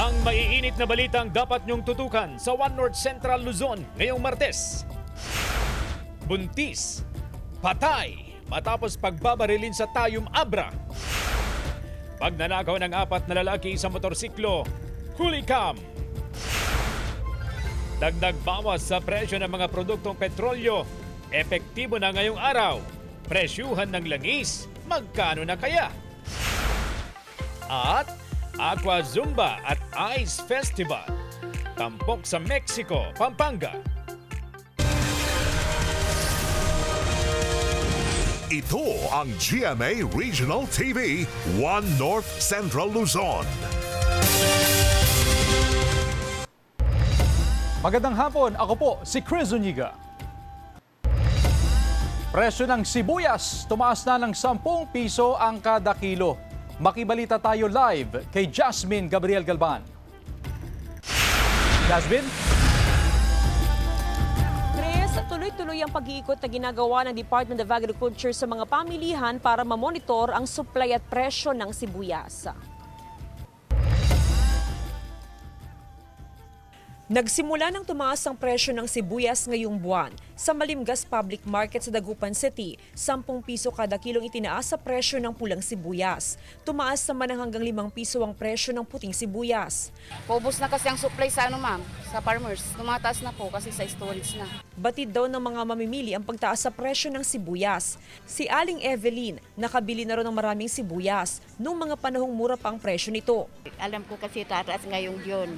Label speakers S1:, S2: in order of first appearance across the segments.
S1: Ang maiinit na balitang dapat niyong tutukan sa One North Central Luzon ngayong Martes. Buntis, patay matapos pagbabarilin sa Tayum Abra. Pagnanakaw ng 4 na lalaki sa motorsiklo, hulikam. Dagdag bawas sa presyo ng mga produktong petrolyo, epektibo na ngayong araw. Presyuhan ng langis, magkano na kaya? At Aqua Zumba at Ice Festival, tampok sa Mexico, Pampanga.
S2: Ito ang GMA Regional TV, One North Central Luzon.
S3: Magandang hapon, ako po si Chris Zuniga. Presyo ng sibuyas, tumaas na ng 10 piso ang kada kilo. Makibalita tayo live kay Jasmine Gabriel Galban. Jasmine?
S4: Chris, tuloy-tuloy ang pag-iikot na ginagawa ng Department of Agriculture sa mga pamilihan para mamonitor ang supply at presyo ng sibuyas. Nagsimula ng tumaas ang presyo ng sibuyas ngayong buwan. Sa Malimgas Public Market sa Dagupan City, 10 piso kada kilong itinaas sa presyo ng pulang sibuyas. Tumaas naman ng hanggang 5 piso ang presyo ng puting sibuyas.
S5: Paubos na kasi ang supply sa ma'am, sa farmers. Tumataas na po kasi sa storage na.
S4: Batid daw ng mga mamimili ang pagtaas sa presyo ng sibuyas. Si Aling Evelyn, nakabili na rin ng maraming sibuyas nung mga panahong mura pa ang presyo nito.
S6: Alam ko kasi tataas ngayong yun.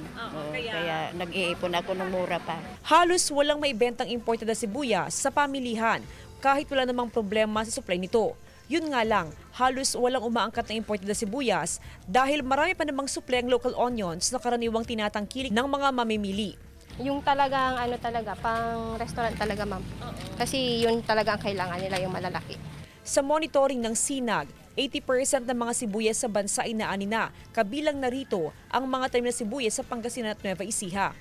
S6: Kaya nag-iipon ako ng mura pa.
S4: Halos walang maibentang imported na sibuyas sa pamilihan kahit wala namang problema sa supply nito. Yun nga lang, halos walang umaangkat na imported na sibuyas dahil marami pa namang supply ang local onions na karaniwang tinatangkilik ng mga mamimili.
S7: Yung talagang pang restaurant talaga, ma'am. Kasi yun talaga ang kailangan nila, yung malalaki.
S4: Sa monitoring ng SINAG, 80% ng mga sibuyas sa bansa ay naani na, kabilang na rito ang mga tanim na sibuyas sa Pangasinan at Nueva Ecija.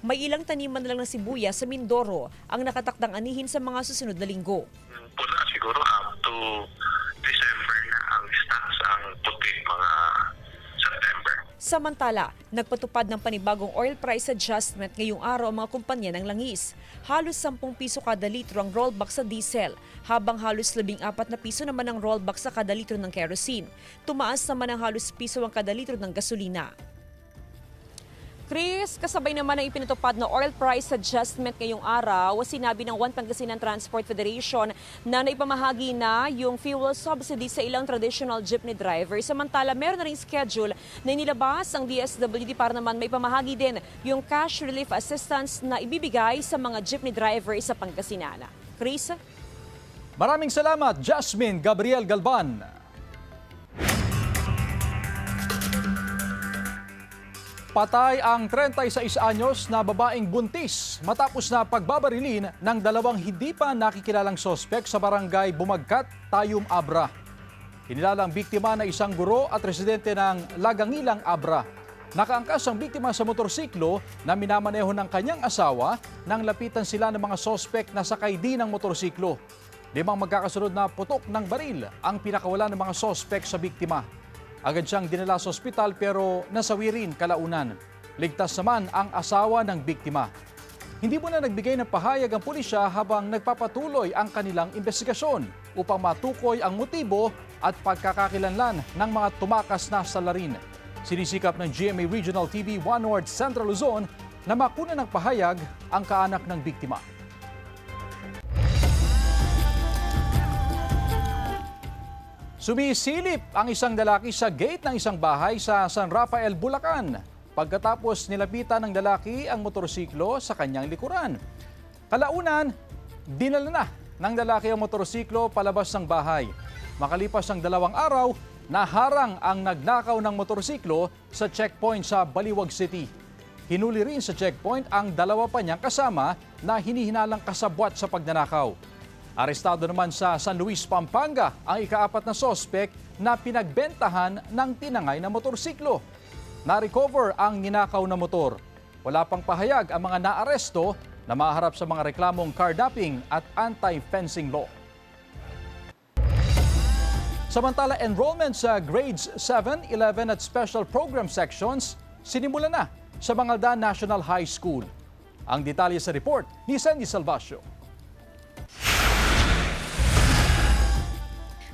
S4: May ilang taniman na lang ng sibuyas sa Mindoro ang nakatakdang anihin sa mga susunod na linggo.
S8: Pula siguro up to December na ang stocks, ang puti mga September.
S4: Samantala, nagpatupad ng panibagong oil price adjustment ngayong araw ang mga kumpanya ng langis. Halos 10 piso kada litro ang rollback sa diesel, habang halos 14 na piso naman ang rollback sa kada litro ng kerosene. Tumaas naman ang halos piso ang kada litro ng gasolina. Chris, kasabay naman ang ipinatupad na oil price adjustment ngayong araw, sinabi ng One Pangasinan Transport Federation na naipamahagi na yung fuel subsidy sa ilang traditional jeepney drivers. Samantala, meron na rin schedule na inilabas ang DSWD para naman may pamahagi din yung cash relief assistance na ibibigay sa mga jeepney drivers sa Pangasinan. Chris?
S3: Maraming salamat, Jasmine Gabriel Galban. Patay ang 36 anyos na babaeng buntis matapos na pagbabarilin ng 2 hindi pa nakikilalang sospek sa barangay Bumagkat, Tayum Abra. Kinilalang biktima na isang guro at residente ng Lagangilang Abra. Nakaangkas ang biktima sa motorsiklo na minamaneho ng kanyang asawa nang lapitan sila ng mga sospek na sakay din ng motorsiklo. 5 magkakasunod na putok ng baril ang pinakawalan ng mga sospek sa biktima. Agad siyang dinala sa ospital pero nasawi rin kalaunan. Ligtas naman ang asawa ng biktima. Hindi muna nagbigay ng pahayag ang pulisya habang nagpapatuloy ang kanilang investigasyon upang matukoy ang motibo at pagkakakilanlan ng mga tumakas na salarin. Sinisikap ng GMA Regional TV One North Central Luzon na makuna ng pahayag ang kaanak ng biktima. Sumisilip ang isang lalaki sa gate ng isang bahay sa San Rafael, Bulacan. Pagkatapos nilapitan ng lalaki ang motorsiklo sa kanyang likuran. Kalaunan, dinala na ng lalaki ang motorsiklo palabas ng bahay. Makalipas ang 2 araw, naharang ang nagnakaw ng motorsiklo sa checkpoint sa Baliwag City. Hinuli rin sa checkpoint ang 2 pa niyang kasama na hinihinalang kasabwat sa pagnanakaw. Arestado naman sa San Luis, Pampanga ang ika-4 na sospek na pinagbentahan ng tinangay na motorsiklo. Na-recover ang ninakaw na motor. Wala pang pahayag ang mga naaresto na maharap sa mga reklamong carnapping at anti-fencing law. Samantala, enrollment sa grades 7, 11 at special program sections sinimula na sa Mangaldan National High School. Ang detalye sa report ni Sandy Salvacio.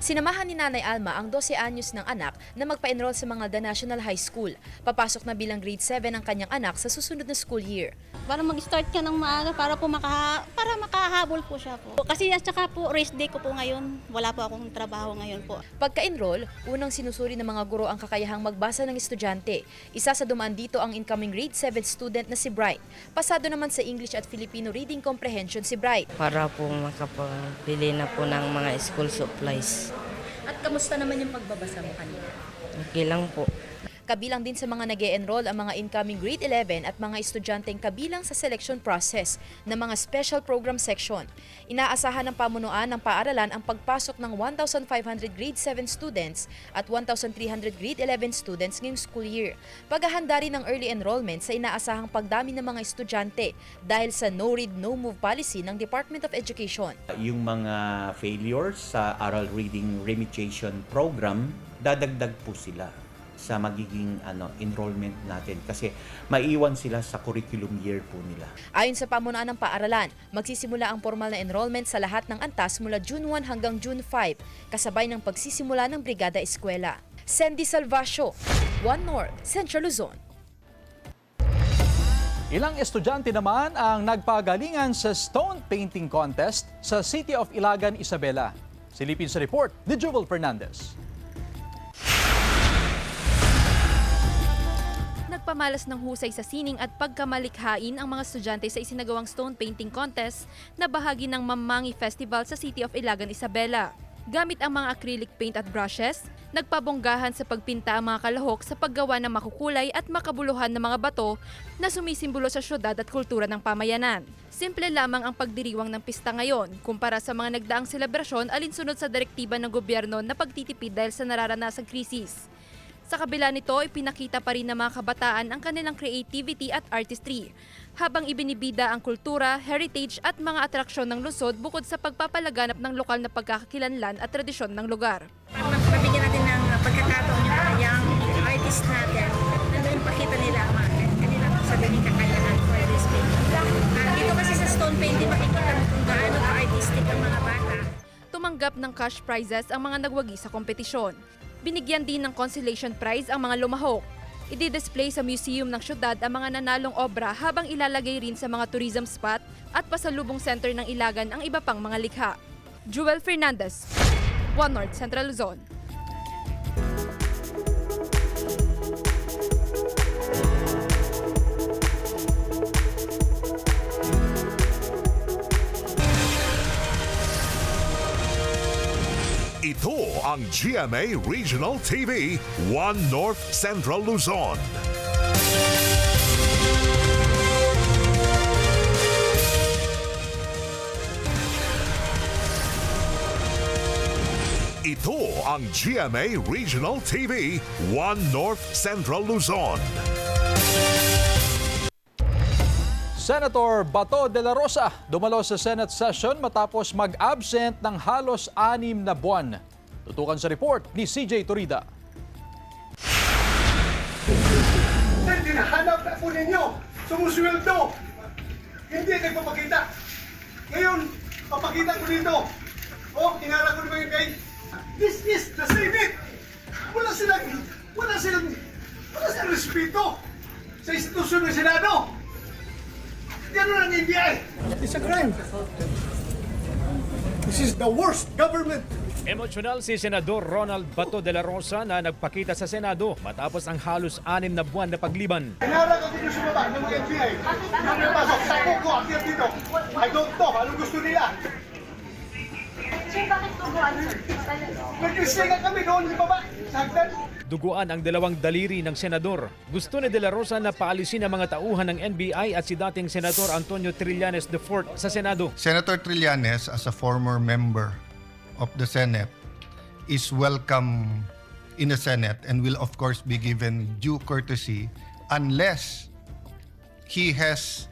S9: Sinamahan ni Nanay Alma ang 12 anyos ng anak na magpa-enroll sa Mangaldan National High School. Papasok na bilang grade 7 ang kanyang anak sa susunod na school year.
S6: Para mag-start ka ng maaga para po para makahabol po siya po. Kasi at saka po rest day ko po ngayon. Wala po akong trabaho ngayon po.
S9: Pagka-enroll, unang sinusuri ng mga guro ang kakayahang magbasa ng estudyante. Isa sa dumaan dito ang incoming grade 7 student na si Bright. Pasado naman sa English at Filipino reading comprehension si Bright.
S10: Para po makapabili na po ng mga school supplies.
S9: At kamusta naman yung pagbabasa mo kanina?
S10: Okay lang po.
S9: Kabilang din sa mga nag-e-enroll ang mga incoming grade 11 at mga estudyanteng kabilang sa selection process ng mga special program section. Inaasahan ng pamunuan ng paaralan ang pagpasok ng 1,500 grade 7 students at 1,300 grade 11 students ngayong school year. Paghahanda rin ng early enrollment sa inaasahang pagdami ng mga estudyante dahil sa no read, no move policy ng Department of Education.
S11: Yung mga failures sa oral reading remediation program, dadagdag po sila sa magiging enrollment natin kasi maiwan sila sa curriculum year po nila.
S9: Ayon sa pamunuan ng paaralan, magsisimula ang formal na enrollment sa lahat ng antas mula June 1 hanggang June 5, kasabay ng pagsisimula ng Brigada Eskwela. Sandy Salvacio, One North, Central Luzon.
S3: Ilang estudyante naman ang nagpagalingan sa stone painting contest sa City of Ilagan, Isabela. Silipin sa report ni Joel Fernandez.
S12: Nagpamalas ng husay sa sining at pagkamalikhain ang mga estudyante sa isinagawang stone painting contest na bahagi ng Mamangi Festival sa City of Ilagan, Isabela. Gamit ang mga acrylic paint at brushes, nagpabonggahan sa pagpinta ang mga kalahok sa paggawa ng makukulay at makabuluhan ng mga bato na sumisimbolo sa syudad at kultura ng pamayanan. Simple lamang ang pagdiriwang ng pista ngayon kumpara sa mga nagdaang selebrasyon alinsunod sa direktiba ng gobyerno na pagtitipid dahil sa nararanasang krisis. Sa kabila nito, ipinakita pa rin ng mga kabataan ang kanilang creativity at artistry, habang ibinibida ang kultura, heritage at mga atraksyon ng lungsod bukod sa pagpapalaganap ng lokal na pagkakakilanlan at tradisyon ng lugar.
S6: Mabigyan natin ng pagkakataon yung mga young artist natin na doon pakita nila ang mga kanilang sariling kakayahan for this painting. Dito kasi sa stone painting makikita mo kung gaano ka-artistic ang mga bata.
S12: Tumanggap ng cash prizes ang mga nagwagi sa kompetisyon. Binigyan din ng consolation prize ang mga lumahok. I-display sa museum ng syudad ang mga nanalong obra habang ilalagay rin sa mga tourism spot at pasalubong center ng Ilagan ang iba pang mga likha. Joel Fernandez, One North, Central Luzon.
S2: Ito ang GMA Regional TV, One North Central Luzon. Ito ang GMA Regional TV, One North Central Luzon.
S3: Senator Bato de la Rosa dumalo sa Senate session matapos mag-absent ng halos 6 na buwan. Tutukan sa report ni CJ Torida.
S13: Hinahanap na po ninyo, sumusweldo. Hindi nagpapakita. Ngayon, papakita ko dito. Inara ko naman yung guys. This is the Senate. Wala silang respeto sa institusyon ng Senado. Ganun ang NBI. It's a crime. This is the worst government.
S1: Emosyonal si Senador Ronald Bato de la Rosa na nagpakita sa Senado matapos ang halos 6 na buwan na pagliban.
S13: Inara ko dito sa baba ng mga NBI. Nung may pasok, sakot ko ang dito. I don't know. Anong gusto nila?
S7: Sir, bakit tuguan?
S13: Nag-istiga kami doon sa baba. Sa hagdan.
S1: Duguan ang 2 daliri ng senador. Gusto ni De La Rosa na paalisin ang mga tauhan ng NBI at si dating Senator Antonio Trillanes IV sa Senado.
S14: Senator Trillanes, as a former member of the Senate, is welcome in the Senate and will of course be given due courtesy unless he has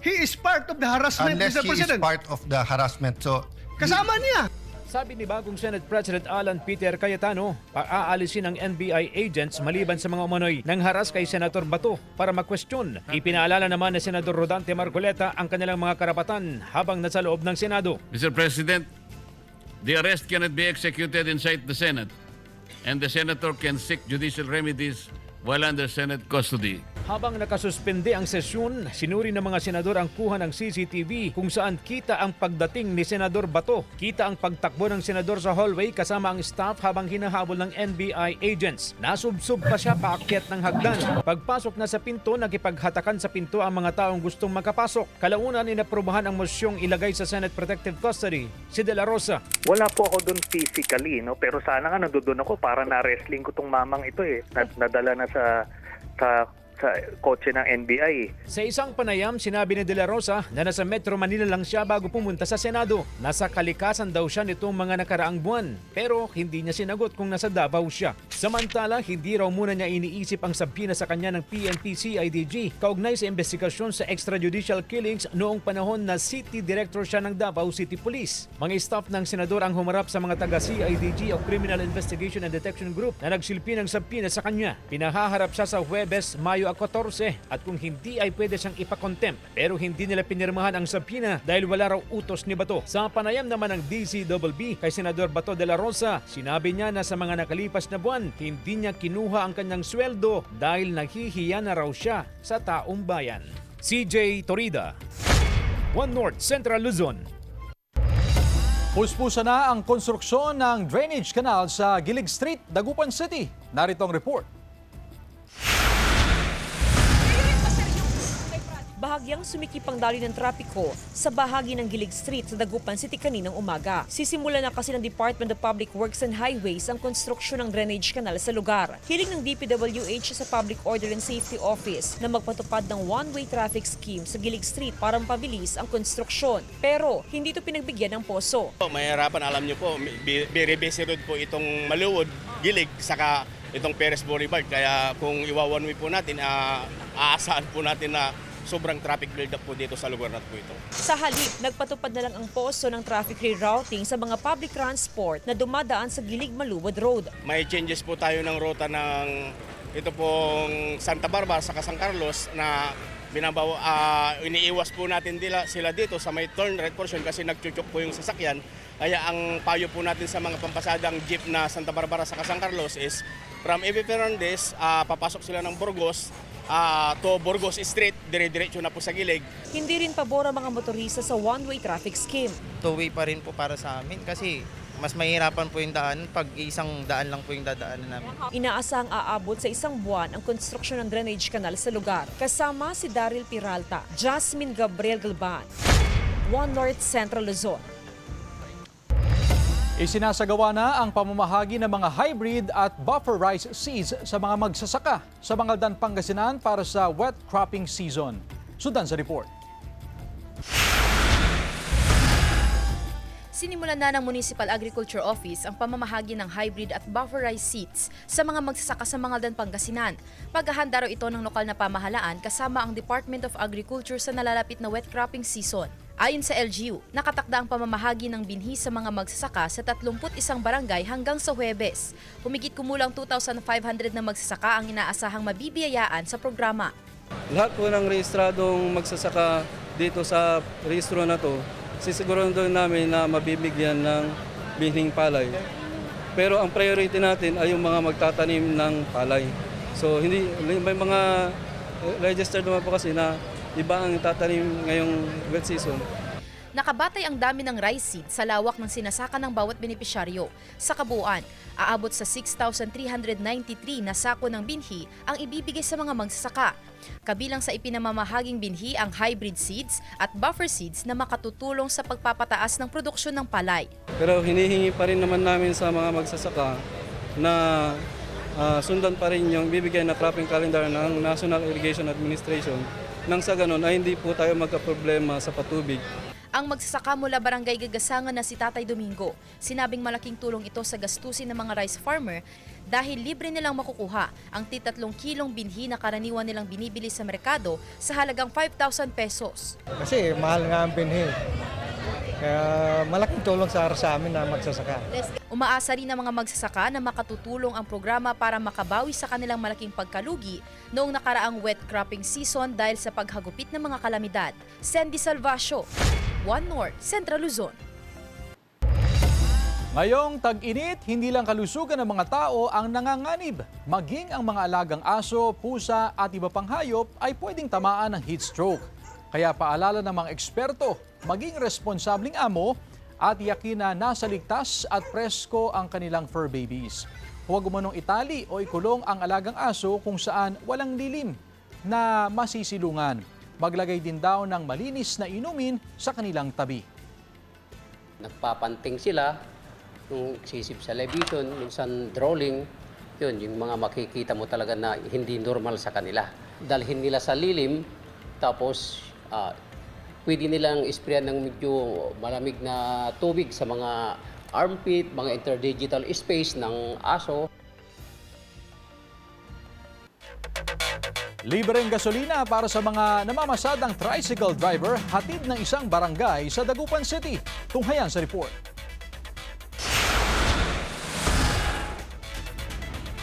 S13: he is part of the harassment,
S14: unless
S13: Mr.
S14: he
S13: President.
S14: is part of the harassment. So
S13: kasama niya.
S1: Sabi ni bagong Senate President Alan Peter Cayetano, paaalisin ang NBI agents maliban sa mga umano'y nang haras kay Senator Bato para makwestiyon. Ipinaalala naman ni Senador Rodante Marcoleta ang kanilang mga karapatan habang nasa loob ng Senado.
S15: Mr. President, the arrest cannot be executed inside the Senate, and the Senator can seek judicial remedies while under Senate custody.
S1: Habang nakasuspende ang sesyon, sinuri ng mga senador ang kuha ng CCTV kung saan kita ang pagdating ni Senador Bato. Kita ang pagtakbo ng senador sa hallway kasama ang staff habang hinahabol ng NBI agents. Nasubsob pa siya paakyat ng hagdan. Pagpasok na sa pinto, nakipaghatakan sa pinto ang mga taong gustong makapasok. Kalaunan inaprubahan ang mosyong ilagay sa Senate Protective Custody si De La Rosa.
S16: Wala po ako doon physically, no? Pero sana nga nandoon ako para na-wrestling ko tong mamang ito eh. Nadala na sa kotse ng NBI.
S1: Sa isang panayam, sinabi ni De La Rosa na nasa Metro Manila lang siya bago pumunta sa Senado. Nasa kalikasan daw siya nitong mga nakaraang buwan, pero hindi niya sinagot kung nasa Davao siya. Samantala, hindi raw muna niya iniisip ang sabina sa kanya ng PNP-CIDG kaugnay sa investigasyon sa extrajudicial killings noong panahon na City Director siya ng Davao City Police. Mga staff ng senador ang humarap sa mga taga-CIDG o Criminal Investigation and Detection Group na nagsilpi ng sabina sa kanya. Pinahaharap siya sa Huwebes, Mayo 14 at kung hindi ay pwede siyang ipakontempt, pero hindi nila pinirmahan ang sabina dahil wala raw utos ni Bato. Sa panayam naman ng DCWB kay Senador Bato de la Rosa, sinabi niya na sa mga nakalipas na buwan, hindi niya kinuha ang kanyang sweldo dahil naghihiya na raw siya sa taong bayan. CJ Torida, One North Central Luzon.
S3: Puspusa na ang konstruksyon ng drainage canal sa Gilig Street, Dagupan City. Narito ang report.
S4: Bahagyang sumikip ang daloy ng trapiko sa bahagi ng Gilig Street sa Dagupan City kaninang umaga. Sisimula na kasi ng Department of Public Works and Highways ang konstruksyon ng drainage canal sa lugar. Hiling ng DPWH sa Public Order and Safety Office na magpatupad ng one-way traffic scheme sa Gilig Street para mapabilis ang konstruksyon. Pero hindi ito pinagbigyan ng poso.
S17: Mahirapan, alam niyo po, very busy road po itong Maluwod, Gilig, saka itong Perez Boulevard. Kaya kung iwa-one-way po natin, aasahan po natin na sobrang traffic build-up po dito sa lugar na po ito.
S4: Sa halip, nagpatupad na lang ang poso ng traffic rerouting sa mga public transport na dumadaan sa Gilig Maluwod Road.
S17: May changes po tayo ng ruta ng ito pong Santa Barbara sa San Carlos na iniiwas po natin sila dito sa may turn right portion kasi nagchuchok po yung sasakyan. Kaya ang payo po natin sa mga pampasadang jeep na Santa Barbara sa San Carlos is from EV Fernandez, papasok sila ng Burgos, to Burgos Street, dire-diretso na po sa Gilig.
S4: Hindi rin pabor ang mga motorista sa one-way traffic scheme.
S18: Two-way pa rin po para sa amin kasi mas mahirapan po yung daan pag isang daan lang po yung dadaanan namin.
S4: Inaasahang aabot sa isang buwan ang konstruksyon ng drainage canal sa lugar. Kasama si Daryl Peralta, Jasmine Gabriel Galban, One North Central Luzon.
S3: Isinasagawa na ang pamamahagi ng mga hybrid at buffer rice seeds sa mga magsasaka sa Mangaldan, Pangasinan para sa wet cropping season. Sundan sa report.
S9: Sinimulan na ng Municipal Agriculture Office ang pamamahagi ng hybrid at buffer rice seeds sa mga magsasaka sa Mangaldan, Pangasinan. Paghahanda raw ito ng lokal na pamahalaan kasama ang Department of Agriculture sa nalalapit na wet cropping season. Ayon sa LGU, nakatakda ang pamamahagi ng binhi sa mga magsasaka sa 31 barangay hanggang sa Huwebes. Humigit kumulang 2,500 na magsasaka ang inaasahang mabibiyayaan sa programa.
S19: Lahat po ng rehistradong magsasaka dito sa rehistro na to, sisiguraduhin namin na mabibigyan ng binhing palay. Pero ang priority natin ay yung mga magtatanim ng palay. So may mga registered naman po kasi na iba ang tatanim ngayong wet season.
S9: Nakabatay ang dami ng rice seed sa lawak ng sinasaka ng bawat benepisyaryo. Sa kabuuan, aabot sa 6,393 na sako ng binhi ang ibibigay sa mga magsasaka. Kabilang sa ipinamamahaging binhi ang hybrid seeds at buffer seeds na makatutulong sa pagpapataas ng produksyon ng palay.
S19: Pero hinihingi pa rin naman namin sa mga magsasaka na sundan pa rin yung bibigay na cropping calendar ng National Irrigation Administration nang sa ganun ay hindi po tayo magkaproblema sa patubig.
S9: Ang magsasaka mula Barangay Gagasangan na si Tatay Domingo, sinabing malaking tulong ito sa gastusin ng mga rice farmer dahil libre nilang makukuha ang 3 kilong binhi na karaniwan nilang binibili sa merkado sa halagang 5,000 pesos.
S20: Kasi mahal nga ang binhi. Kaya malaking tulong sa amin na magsasaka.
S9: Umaasa rin ang mga magsasaka na makatutulong ang programa para makabawi sa kanilang malaking pagkalugi noong nakaraang wet cropping season dahil sa paghagupit ng mga kalamidad. Sandy Salvacio, One North, Central Luzon.
S3: Ngayong tag-init, hindi lang kalusugan ng mga tao ang nanganganib. Maging ang mga alagang aso, pusa at iba pang hayop ay pwedeng tamaan ng heat stroke. Kaya paalala ng mga eksperto, maging responsabling amo at yakin na nasa ligtas at presko ang kanilang fur babies. Huwag umanong itali o ikulong ang alagang aso kung saan walang lilim na masisilungan. Maglagay din daw ng malinis na inumin sa kanilang tabi.
S21: Nagpapanting sila, yung sisip sa television, minsan drawing, yun, yung mga makikita mo talaga na hindi normal sa kanila. Dalhin nila sa lilim, tapos pwede nilang isprayan ng medyo malamig na tubig sa mga armpit, mga interdigital space ng aso.
S3: Libreng gasolina para sa mga namamasadang tricycle driver hatid ng isang barangay sa Dagupan City. Tunghayan sa report.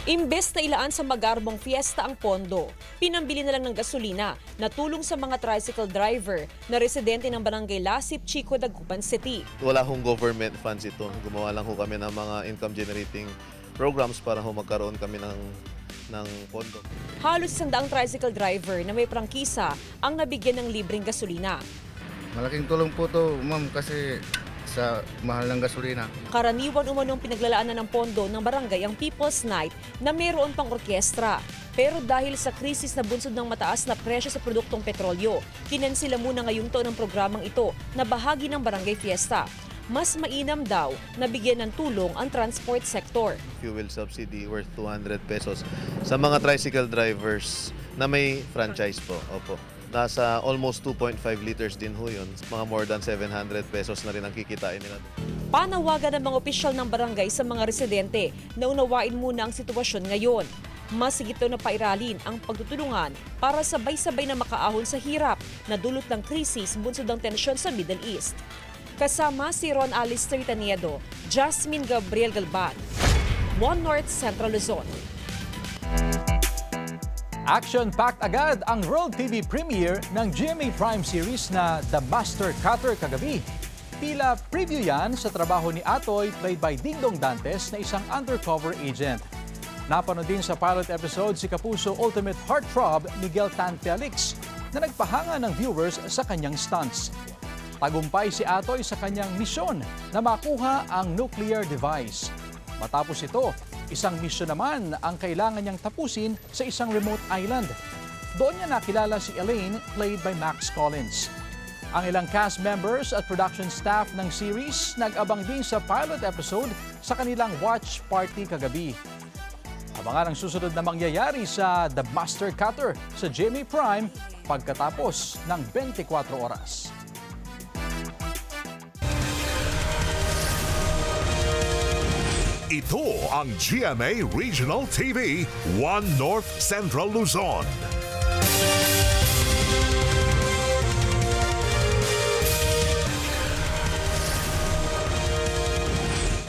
S4: Imbes na ilaan sa magarbong fiesta ang pondo, pinambili na lang ng gasolina na tulong sa mga tricycle driver na residente ng Barangay Lasip, Chico, Dagupan City.
S22: Wala hong government funds ito. Gumawa lang ho kami ng mga income generating programs para ho magkaroon kami ng pondo.
S4: Halos 100 tricycle driver na may prangkisa ang nabigyan ng libreng gasolina.
S23: Malaking tulong po to, ma'am, kasi sa mahal ng gasolina.
S4: Karaniwan umanong pinaglalaanan ng pondo ng barangay ang People's Night na mayroon pang orkestra. Pero dahil sa krisis na bunsod ng mataas na presyo sa produktong petrolyo, kinansila muna ngayong taon ang programang ito na bahagi ng Barangay Fiesta. Mas mainam daw na bigyan ng tulong ang transport sector.
S22: Fuel subsidy worth 200 pesos sa mga tricycle drivers na may franchise po. Opo. Nasa almost 2.5 liters din ho yun. Mga more than 700 pesos na rin ang kikitain nila.
S4: Panawagan ng mga opisyal ng barangay sa mga residente na unawain muna ang sitwasyon ngayon. Mas higit na pairalin ang pagtutulungan para sabay-sabay na makaahon sa hirap na dulot ng krisis bunsod ng tensyon sa Middle East. Kasama si Ron Alistair Taniedo, Jasmine Gabriel Galban, One North, Central Luzon.
S3: Action-packed agad ang World TV premiere ng GMA Prime series na The Master Cutter kagabi. Tila preview yan sa trabaho ni Atoy, played by Dingdong Dantes, na isang undercover agent. Napanood din sa pilot episode si Kapuso Ultimate Heartthrob Miguel Tan Felix na nagpahanga ng viewers sa kanyang stunts. Tagumpay si Atoy sa kanyang misyon na makuha ang nuclear device. Matapos ito, isang misyon naman ang kailangan niyang tapusin sa isang remote island. Doon niya nakilala si Elaine, played by Max Collins. Ang ilang cast members at production staff ng series nag-abang din sa pilot episode sa kanilang watch party kagabi. Abangan ang susunod na mangyayari sa The Master Cutter sa GMA Prime pagkatapos ng 24 oras.
S2: Ito ang GMA Regional TV, One North Central Luzon.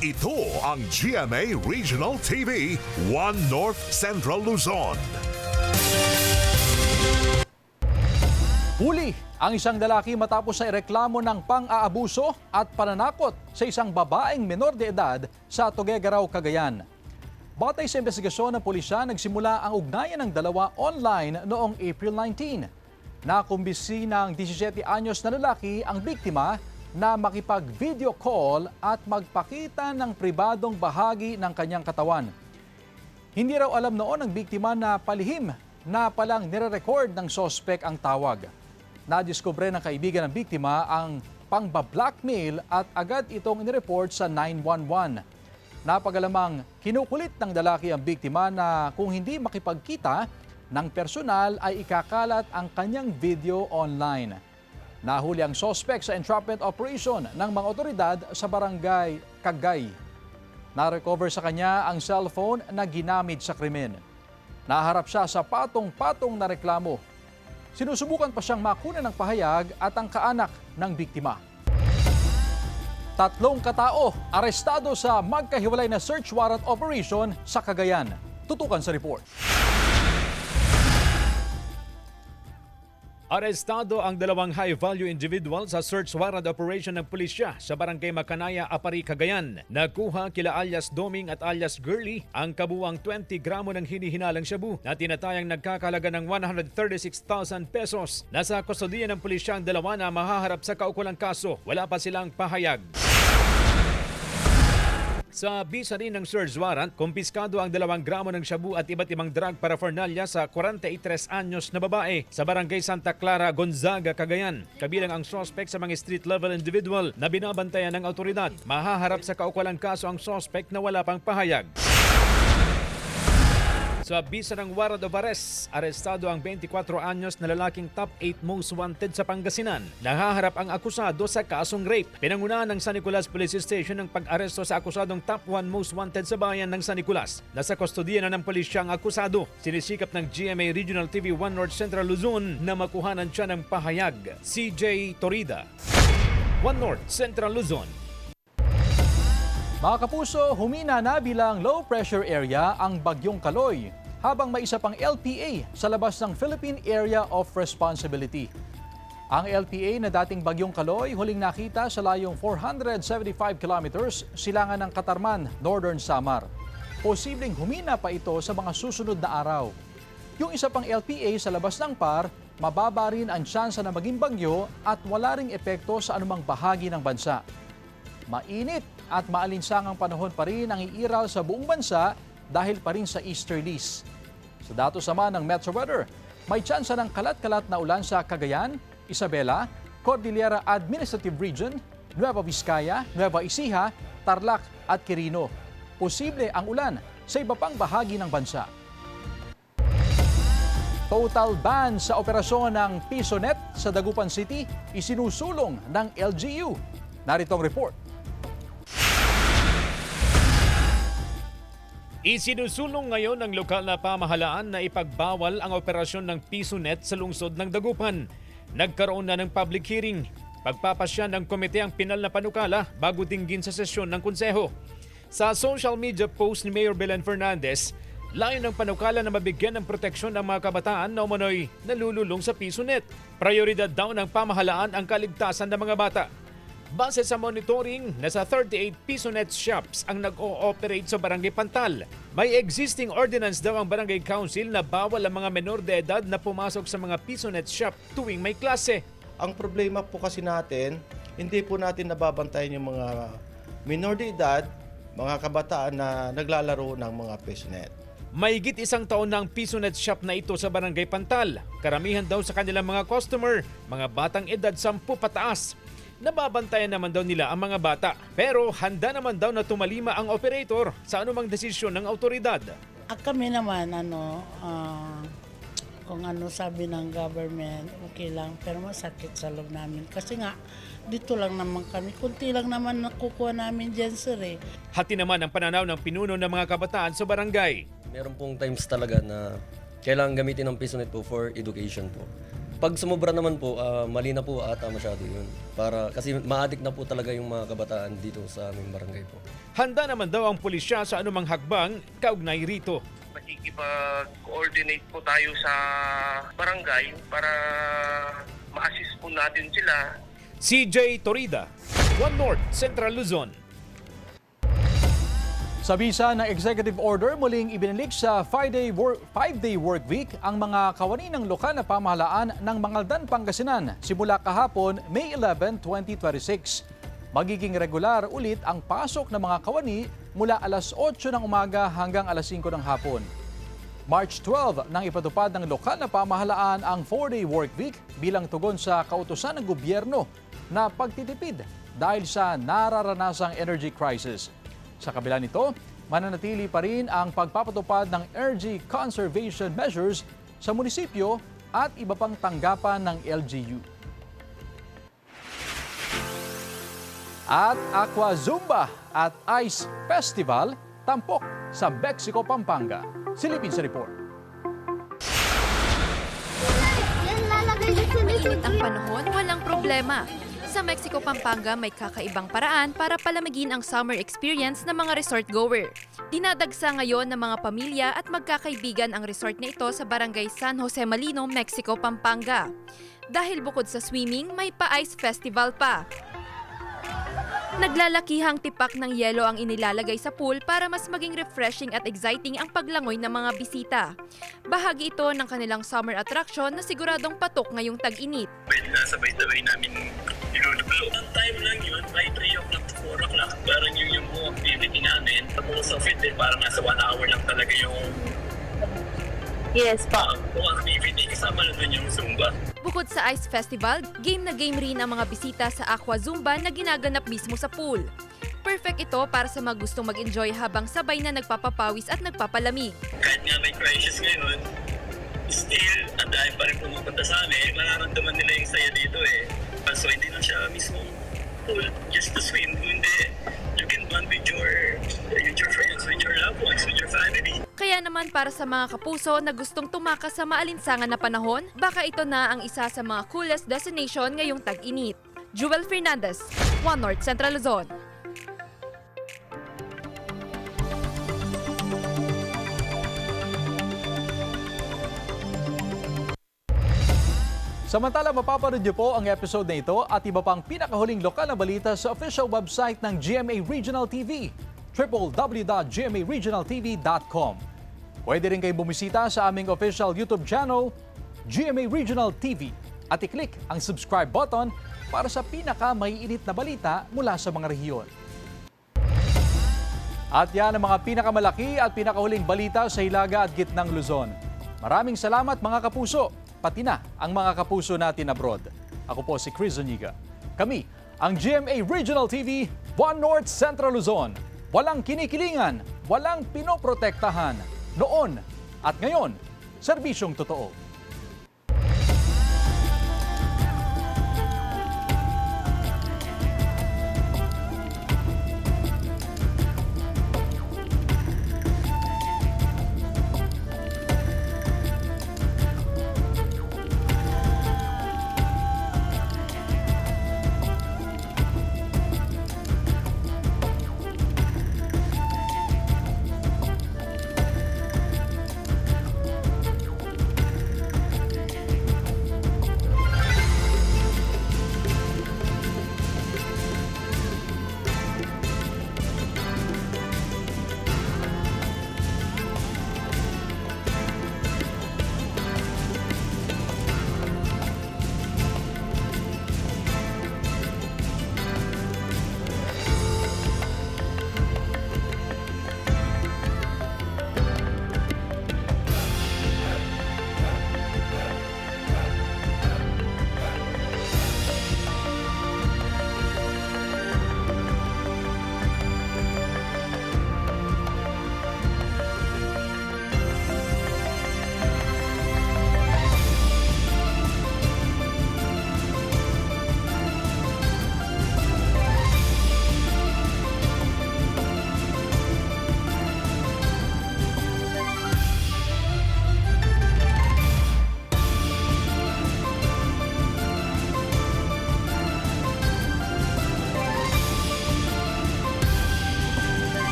S2: Ito ang GMA Regional TV, One North Central Luzon.
S3: Huli ang isang lalaki matapos na ireklamo ng pang-aabuso at pananakot sa isang babaeng menor de edad sa Tuguegarao, Cagayan. Batay sa investigasyon ng pulisya, nagsimula ang ugnayan ng dalawa online noong April 19. Nakumbisi ng 17 anyos na lalaki ang biktima na makipag-video call at magpakita ng pribadong bahagi ng kanyang katawan. Hindi raw alam noon ng biktima na palihim na palang nire-record ng sospek ang tawag. Nadiskubre ng kaibigan ng biktima ang pangba-blackmail at agad itong inireport sa 911. Napagalamang kinukulit ng lalaki ang biktima na kung hindi makipagkita ng personal ay ikakalat ang kanyang video online. Nahuli ang sospek sa entrapment operation ng mga otoridad sa barangay Cagay. Na-recover sa kanya ang cellphone na ginamit sa krimen. Naharap siya sa patong-patong na reklamo. Sinusubukan pa siyang makuna ng pahayag at ang kaanak ng biktima. 3 katao arestado sa magkahiwalay na search warrant operation sa Cagayan. Tutukan sa report.
S1: Arestado ang 2 high-value individual sa search warrant operation ng pulisya sa Barangay Macanaya, Apari, Cagayan. Nakuha kila alias Doming at alias Girly ang kabuwang 20 gramo ng hinihinalang shabu na tinatayang nagkakalaga ng 136,000 pesos. Nasa kustodiya ng pulisya ang 2 na mahaharap sa kaukulang kaso. Wala pa silang pahayag. Sa bisa rin ng search warrant, kumpiskado ang 2 gramo ng shabu at iba't ibang drug paraphernalia sa 43 anyos na babae sa Barangay Santa Clara, Gonzaga, Cagayan. Kabilang ang suspect sa mga street-level individual na binabantayan ng autoridad. Mahaharap sa kaukulang kaso ang suspect na wala pang pahayag. Sa bisa ng warrant of arrest, arestado ang 24 anyos na lalaking top 8 most wanted sa Pangasinan. Nahaharap ang akusado sa kasong rape. Pinangunahan ng San Nicolas Police Station ang pag-aresto sa akusadong top 1 most wanted sa bayan ng San Nicolas. Nasa kustodiya na ng pulisya ang akusado. Sinisikap ng GMA Regional TV 1 North Central Luzon na makuhanan siya ng pahayag. CJ Torida, 1 North Central Luzon.
S3: Mga kapuso, humina na bilang low pressure area ang Bagyong Kaloy habang may isa pang LPA sa labas ng Philippine Area of Responsibility. Ang LPA na dating Bagyong Kaloy huling nakita sa layong 475 kilometers silangan ng Katarman, Northern Samar. Posibleng humina pa ito sa mga susunod na araw. Yung isa pang LPA sa labas ng PAR, mababa rin ang tsansa na maging bagyo at wala ring epekto sa anumang bahagi ng bansa. Mainit at maalinsangang panahon pa rin ang iiral sa buong bansa dahil pa rin sa easterlies. Sa datos naman ng Metro Weather, may tsansa ng kalat-kalat na ulan sa Cagayan, Isabela, Cordillera Administrative Region, Nueva Vizcaya, Nueva Ecija, Tarlac at Quirino. Posible ang ulan sa iba pang bahagi ng bansa. Total ban sa operasyon ng PisoNet sa Dagupan City isinusulong ng LGU. Narito ang report.
S1: Isinusulong ngayon ng lokal na pamahalaan na ipagbawal ang operasyon ng PisoNet sa lungsod ng Dagupan. Nagkaroon na ng public hearing. Pagpapasya ng komite ang pinal na panukala bago dinggin sa sesyon ng konseho. Sa social media post ni Mayor Belen Fernandez, layo ng panukala na mabigyan ng proteksyon ang mga kabataan na umano'y nalululong sa PisoNet. Prioridad daw ng pamahalaan ang kaligtasan ng mga bata. Base sa monitoring, nasa 38 PisoNet shops ang nag-o-operate sa Barangay Pantal. May existing ordinance daw ang Barangay Council na bawal ang mga menor de edad na pumasok sa mga PisoNet shop tuwing may klase.
S5: Ang problema po kasi natin, hindi po natin nababantayan yung mga menor de edad, mga kabataan na naglalaro ng mga PisoNet.
S1: Mahigit 1 taon na ang PisoNet shop na ito sa Barangay Pantal. Karamihan daw sa kanilang mga customer, mga batang edad 10 pataas. Nababantayan naman daw nila ang mga bata, pero handa naman daw na tumalima ang operator sa anumang desisyon ng autoridad.
S8: Kami naman, kung ano sabi ng government, okay lang, pero masakit sa loob namin. Kasi nga, dito lang naman kami, kunti lang naman nakukuha namin dyan, sir eh.
S1: Hati naman ang pananaw ng pinuno ng mga kabataan sa barangay.
S10: Meron pong times talaga na kailangan gamitin ng PisoNet po for education po. Pag sumobra naman po, mali na po ata masyado yun. Kasi ma-addict na po talaga yung mga kabataan dito sa aming barangay po.
S1: Handa naman daw ang pulisya sa anumang hakbang kaugnay rito.
S24: Makikipag-coordinate po tayo sa barangay para ma-assist po natin sila.
S1: CJ Torida, 1 North Central Luzon.
S3: Sa bisa ng executive order, muling ibinalik sa 5-day work week ang mga kawani ng lokal na pamahalaan ng Mangaldan, Pangasinan simula kahapon, May 11, 2026. Magiging regular ulit ang pasok ng mga kawani mula alas 8 ng umaga hanggang alas 5 ng hapon. March 12 nang ipatupad ng lokal na pamahalaan ang 4-day work week bilang tugon sa kautusan ng gobyerno na pagtitipid dahil sa nararanasang energy crisis. Sa kabila nito, mananatili pa rin ang pagpapatupad ng energy conservation measures sa munisipyo at iba pang tanggapan ng LGU. At Aqua Zumba at Ice Festival tampok sa Mexico, Pampanga. Silipin sa report.
S12: Mainit ang panahon, walang problema. Sa Mexico, Pampanga, may kakaibang paraan para palamigin ang summer experience ng mga resort goer. Dinadagsa ngayon ng mga pamilya at magkakaibigan ang resort na ito sa Barangay San Jose Malino, Mexico, Pampanga. Dahil bukod sa swimming, may pa-ice festival pa. Naglalakihang tipak ng yelo ang inilalagay sa pool para mas maging refreshing at exciting ang paglangoy ng mga bisita. Bahagi ito ng kanilang summer attraction na siguradong patok ngayong tag-init.
S6: Sabay-sabay namin ilulublo. Ang time lang yun, by 3 o'clock to 4 o'clock. Parang yung buong activity namin. Tapos sa fit parang nasa 1 hour lang talaga yung buong activity. Kasama na dun yung Zumba.
S12: Bukod sa Ice Festival, game na game rin ang mga bisita sa Aqua Zumba na ginaganap mismo sa pool. Perfect ito para sa mga gustong mag-enjoy habang sabay na nagpapapawis at nagpapalamig.
S6: Kahit nga may crisis ngayon, still, ang dahil pa rin pumupunta sa amin, mararamdaman nila yung saya dito eh. So hindi lang siya mismo pool just to swim, kundi you can bond with your friends, with your loved ones, with your family.
S12: Kaya naman para sa mga kapuso na gustong tumakas sa maalinsangan na panahon, baka ito na ang isa sa mga coolest destination ngayong tag-init. Jewel Fernandez, One North Central Luzon.
S3: Samantala, mapapanood niyo po ang episode na ito at iba pang pinakahuling lokal na balita sa official website ng GMA Regional TV, www.gmaregionaltv.com. Pwede rin kayo bumisita sa aming official YouTube channel, GMA Regional TV, at i-click ang subscribe button para sa pinaka-maiinit na balita mula sa mga rehiyon. At yan ang mga pinakamalaki at pinakahuling balita sa Hilaga at Gitnang Luzon. Maraming salamat mga kapuso, pati na ang mga kapuso natin abroad. Ako po si Chris Zuniga. Kami, ang GMA Regional TV, One North Central Luzon. Walang kinikilingan, walang pinoprotektahan. Noon at ngayon, serbisyong totoo.